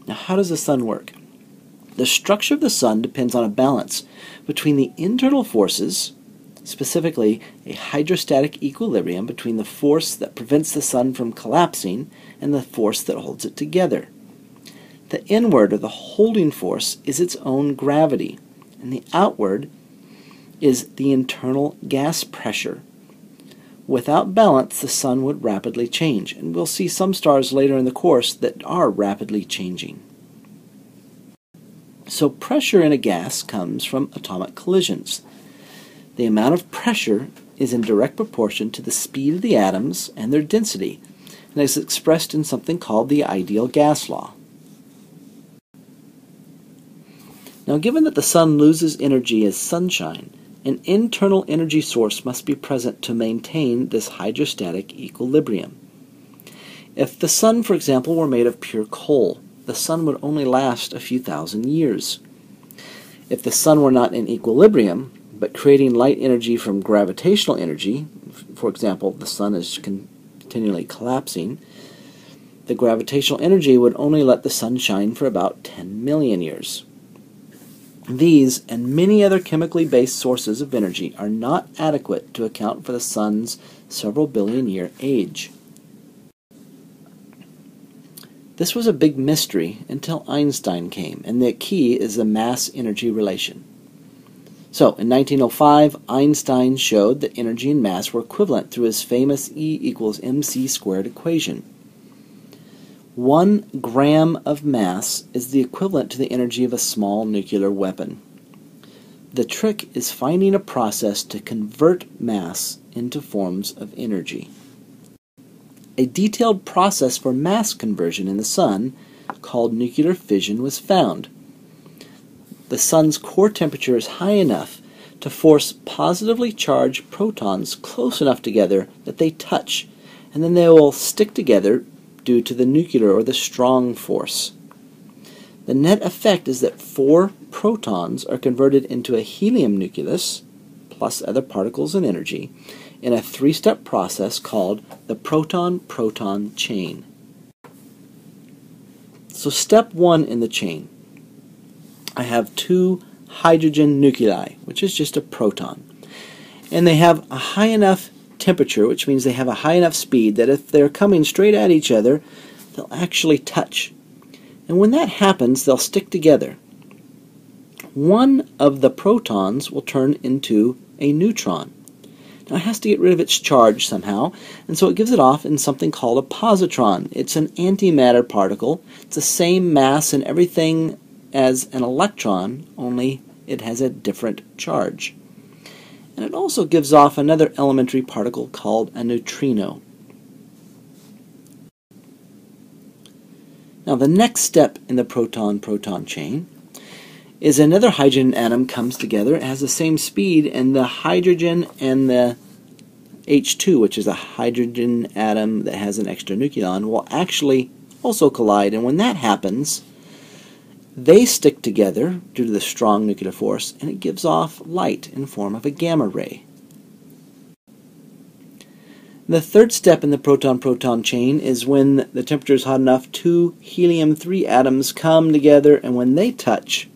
Now, how does the sun work? The structure of the sun depends on a balance between the internal forces, specifically a hydrostatic equilibrium between the force that prevents the sun from collapsing and the force that holds it together. The inward, or the holding force, is its own gravity, and the outward is the internal gas pressure. Without balance, the sun would rapidly change, and we'll see some stars later in the course that are rapidly changing. So pressure in a gas comes from atomic collisions. The amount of pressure is in direct proportion to the speed of the atoms and their density, and is expressed in something called the ideal gas law. Now, given that the sun loses energy as sunshine, an internal energy source must be present to maintain this hydrostatic equilibrium. If the sun, for example, were made of pure coal, the sun would only last a few thousand years. If the sun were not in equilibrium, but creating light energy from gravitational energy, for example, the sun is continually collapsing, the gravitational energy would only let the sun shine for about 10 million years. These and many other chemically based sources of energy are not adequate to account for the sun's several billion year age. This was a big mystery until Einstein came, and the key is the mass-energy relation. So, in 1905, Einstein showed that energy and mass were equivalent through his famous E=mc² equation. 1 gram of mass is the equivalent to the energy of a small nuclear weapon. The trick is finding a process to convert mass into forms of energy. A detailed process for mass conversion in the sun, called nuclear fission, was found. The sun's core temperature is high enough to force positively charged protons close enough together that they touch, and then they will stick together due to the nuclear or the strong force. The net effect is that 4 protons are converted into a helium nucleus, plus other particles and energy, in a 3-step process called the proton-proton chain. So step 1 in the chain. I have 2 hydrogen nuclei, which is just a proton. And they have a high enough temperature, which means they have a high enough speed that if they're coming straight at each other, they'll actually touch. And when that happens, they'll stick together. One of the protons will turn into a neutron. Now it has to get rid of its charge somehow, and so it gives it off in something called a positron. It's an antimatter particle. It's the same mass and everything as an electron, only it has a different charge. And it also gives off another elementary particle called a neutrino. Now the next step in the proton-proton chain is another hydrogen atom comes together. It has the same speed, and the hydrogen and the H2, which is a hydrogen atom that has an extra nucleon, will actually also collide. And when that happens, they stick together due to the strong nuclear force, and it gives off light in the form of a gamma ray. The third step in the proton-proton chain is when the temperature is hot enough, 2 helium-3 atoms come together, and when they touch,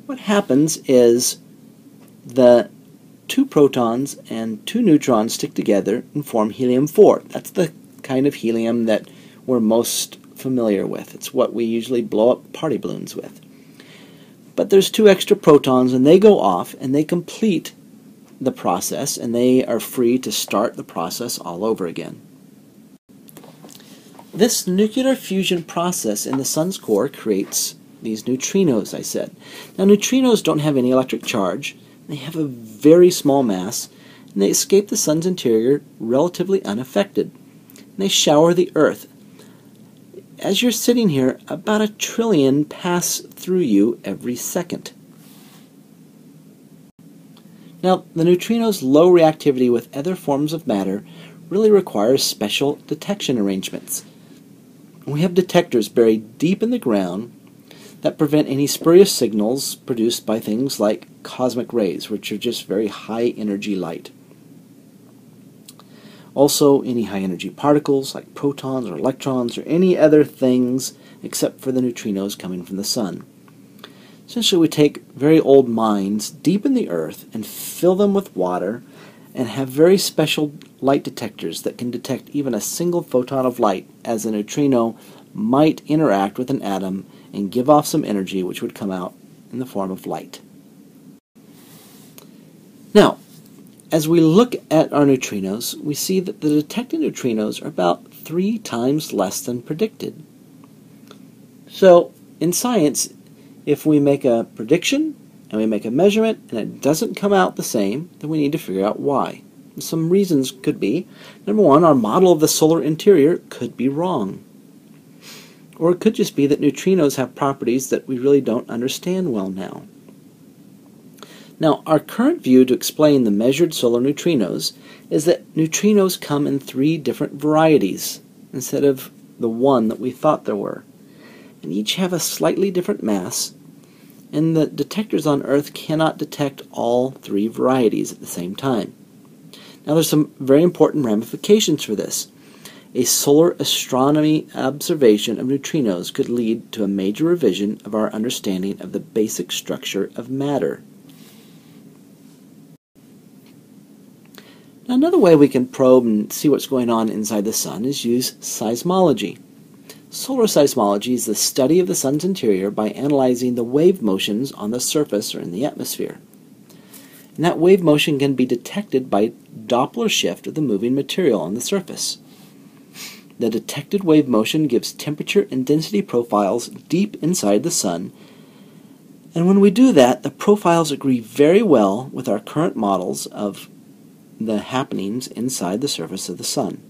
what happens is the 2 protons and 2 neutrons stick together and form helium-4. That's the kind of helium that we're most familiar with. It's what we usually blow up party balloons with. But there's 2 extra protons, and they go off and they complete the process, and they are free to start the process all over again. This nuclear fusion process in the sun's core creates these neutrinos, I said. Now neutrinos don't have any electric charge. They have a very small mass, and they escape the sun's interior relatively unaffected. And they shower the Earth. As you're sitting here, about 1 trillion pass through you every second. Now, the neutrinos' low reactivity with other forms of matter really requires special detection arrangements. We have detectors buried deep in the ground that prevent any spurious signals produced by things like cosmic rays, which are just very high energy light. Also, any high energy particles like protons or electrons or any other things, except for the neutrinos coming from the sun. Essentially, we take very old mines deep in the earth and fill them with water and have very special light detectors that can detect even a single photon of light, as a neutrino might interact with an atom and give off some energy which would come out in the form of light. Now, as we look at our neutrinos, we see that the detected neutrinos are about 3 times less than predicted. So, in science, if we make a prediction and we make a measurement and it doesn't come out the same, then we need to figure out why. Some reasons could be, number one, our model of the solar interior could be wrong. Or it could just be that neutrinos have properties that we really don't understand well now. Now, our current view to explain the measured solar neutrinos is that neutrinos come in 3 different varieties instead of the one that we thought there were. And each have a slightly different mass, and the detectors on Earth cannot detect all 3 varieties at the same time. Now, there's some very important ramifications for this. A solar astronomy observation of neutrinos could lead to a major revision of our understanding of the basic structure of matter. Now, another way we can probe and see what's going on inside the sun is use seismology. Solar seismology is the study of the sun's interior by analyzing the wave motions on the surface or in the atmosphere. And that wave motion can be detected by Doppler shift of the moving material on the surface. The detected wave motion gives temperature and density profiles deep inside the sun, and when we do that, the profiles agree very well with our current models of the happenings inside the surface of the sun.